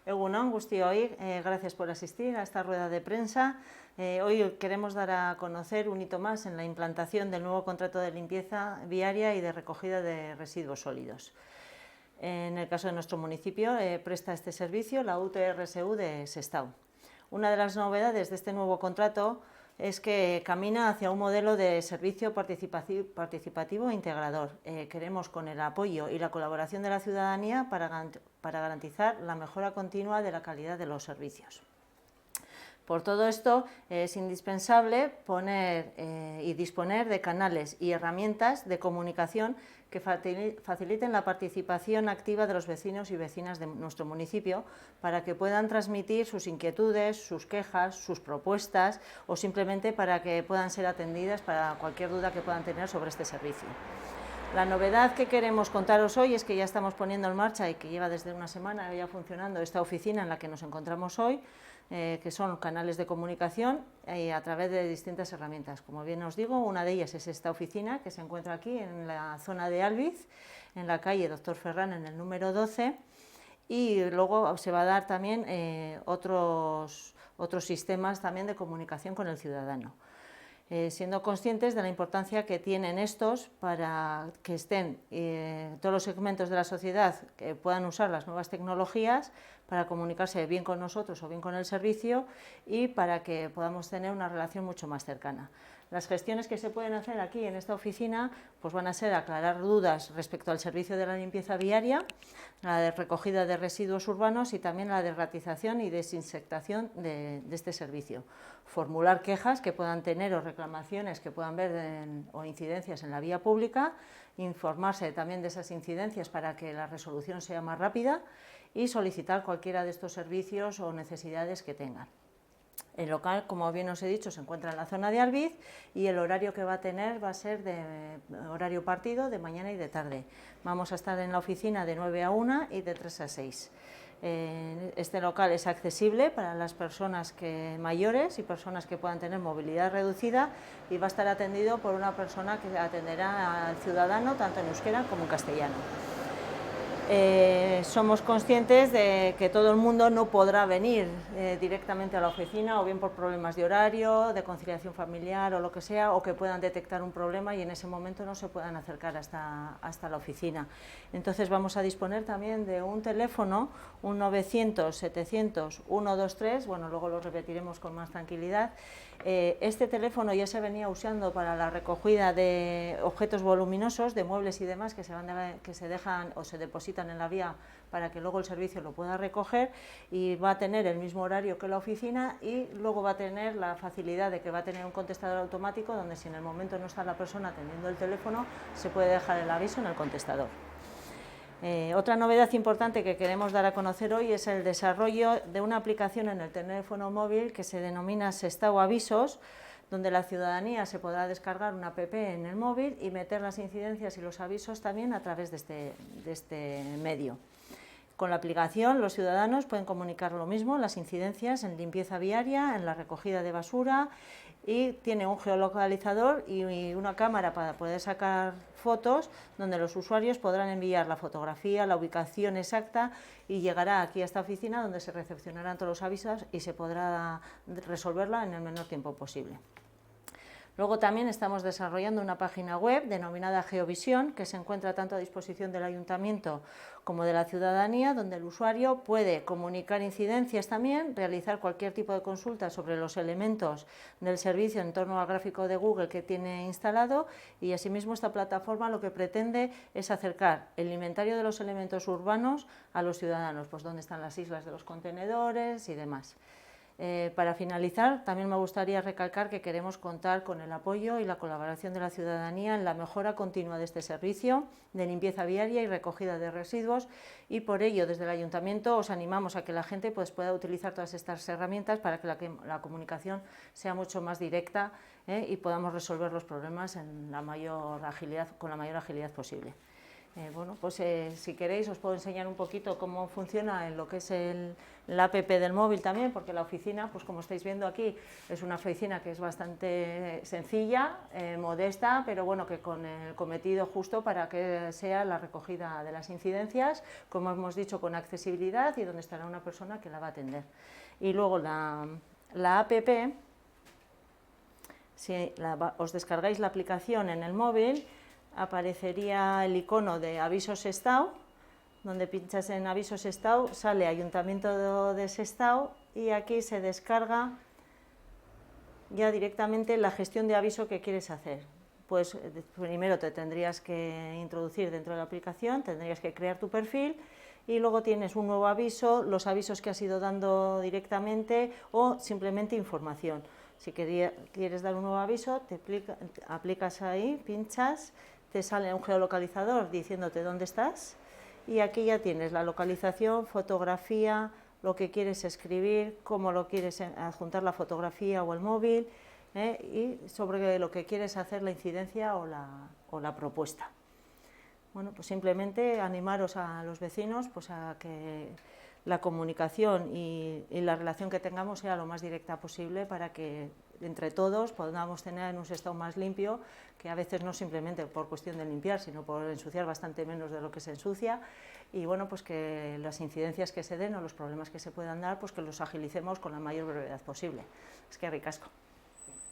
Egunon, guztioi, gracias por asistir a esta rueda de prensa. Hoy queremos dar a conocer un hito más en la implantación del nuevo contrato de limpieza viaria y de recogida de residuos sólidos. En el caso de nuestro municipio, presta este servicio la UTRSU de Sestao. Una de las novedades de este nuevo contrato es que camina hacia un modelo de servicio participativo e integrador. Queremos, con el apoyo y la colaboración de la ciudadanía, para garantizar la mejora continua de la calidad de los servicios. Por todo esto, es indispensable poner y disponer de canales y herramientas de comunicación que faciliten la participación activa de los vecinos y vecinas de nuestro municipio para que puedan transmitir sus inquietudes, sus quejas, sus propuestas o simplemente para que puedan ser atendidas para cualquier duda que puedan tener sobre este servicio. La novedad que queremos contaros hoy es que ya estamos poniendo en marcha y que lleva desde una semana ya funcionando esta oficina en la que nos encontramos hoy, que son canales de comunicación a través de distintas herramientas. Como bien os digo, una de ellas es esta oficina que se encuentra aquí en la zona de Albiz, en la calle Doctor Ferrán, en el número 12, y luego se va a dar también otros sistemas también de comunicación con el ciudadano. Siendo conscientes de la importancia que tienen estos para que estén todos los segmentos de la sociedad que puedan usar las nuevas tecnologías para comunicarse bien con nosotros o bien con el servicio y para que podamos tener una relación mucho más cercana. Las gestiones que se pueden hacer aquí en esta oficina pues van a ser aclarar dudas respecto al servicio de la limpieza viaria, la de recogida de residuos urbanos y también la de ratización y desinsectación de este servicio. Formular quejas que puedan tener o reclamaciones que puedan ver o incidencias en la vía pública, informarse también de esas incidencias para que la resolución sea más rápida y solicitar cualquiera de estos servicios o necesidades que tengan. El local, como bien os he dicho, se encuentra en la zona de Albiz y el horario que va a tener va a ser de horario partido de mañana y de tarde. Vamos a estar en la oficina de 9 a 1 y de 3 a 6. Este local es accesible para las personas mayores y personas que puedan tener movilidad reducida y va a estar atendido por una persona que atenderá al ciudadano tanto en euskera como en castellano. Somos conscientes de que todo el mundo no podrá venir directamente a la oficina o bien por problemas de horario, de conciliación familiar o lo que sea, o que puedan detectar un problema y en ese momento no se puedan acercar hasta la oficina. Entonces vamos a disponer también de un teléfono, un 900-700-123, bueno, luego lo repetiremos con más tranquilidad. Este teléfono ya se venía usando para la recogida de objetos voluminosos, de muebles y demás que se dejan o se depositan en la vía para que luego el servicio lo pueda recoger, y va a tener el mismo horario que la oficina y luego va a tener la facilidad de que va a tener un contestador automático donde si en el momento no está la persona atendiendo el teléfono se puede dejar el aviso en el contestador. Otra novedad importante que queremos dar a conocer hoy es el desarrollo de una aplicación en el teléfono móvil que se denomina Sestao Avisos, donde la ciudadanía se podrá descargar una app en el móvil y meter las incidencias y los avisos también a través de este medio. Con la aplicación los ciudadanos pueden comunicar lo mismo, las incidencias en limpieza viaria, en la recogida de basura, y tiene un geolocalizador y una cámara para poder sacar fotos donde los usuarios podrán enviar la fotografía, la ubicación exacta y llegará aquí a esta oficina donde se recepcionarán todos los avisos y se podrá resolverla en el menor tiempo posible. Luego también estamos desarrollando una página web denominada Geovisión, que se encuentra tanto a disposición del Ayuntamiento como de la ciudadanía, donde el usuario puede comunicar incidencias también, realizar cualquier tipo de consulta sobre los elementos del servicio en torno al gráfico de Google que tiene instalado, y asimismo esta plataforma lo que pretende es acercar el inventario de los elementos urbanos a los ciudadanos, pues dónde están las islas de los contenedores y demás. Para finalizar, también me gustaría recalcar que queremos contar con el apoyo y la colaboración de la ciudadanía en la mejora continua de este servicio de limpieza viaria y recogida de residuos, y por ello desde el Ayuntamiento os animamos a que la gente pueda utilizar todas estas herramientas para que la comunicación sea mucho más directa y podamos resolver los problemas con la mayor agilidad posible. Bueno, pues si queréis os puedo enseñar un poquito cómo funciona en lo que es la app del móvil también, porque la oficina, pues como estáis viendo aquí, es una oficina que es bastante sencilla, modesta, pero bueno, que con el cometido justo para que sea la recogida de las incidencias, como hemos dicho, con accesibilidad y donde estará una persona que la va a atender. Y luego la app, si os descargáis la aplicación en el móvil, aparecería el icono de Avisos Sestao, donde pinchas en Avisos Sestao, sale Ayuntamiento de Sestao y aquí se descarga ya directamente la gestión de aviso que quieres hacer. Pues primero te tendrías que introducir dentro de la aplicación, tendrías que crear tu perfil y luego tienes un nuevo aviso, los avisos que has ido dando directamente o simplemente información. Si quieres dar un nuevo aviso, te aplicas ahí, pinchas, te sale un geolocalizador diciéndote dónde estás y aquí ya tienes la localización, fotografía, lo que quieres escribir, cómo lo quieres adjuntar la fotografía o el móvil y sobre lo que quieres hacer la incidencia o la propuesta. Bueno, pues simplemente animaros a los vecinos pues a que la comunicación y la relación que tengamos sea lo más directa posible para que entre todos podamos tener un Sestao más limpio, que a veces no simplemente por cuestión de limpiar, sino por ensuciar bastante menos de lo que se ensucia, y bueno, pues que las incidencias que se den o los problemas que se puedan dar, pues que los agilicemos con la mayor brevedad posible. Es que ricasco.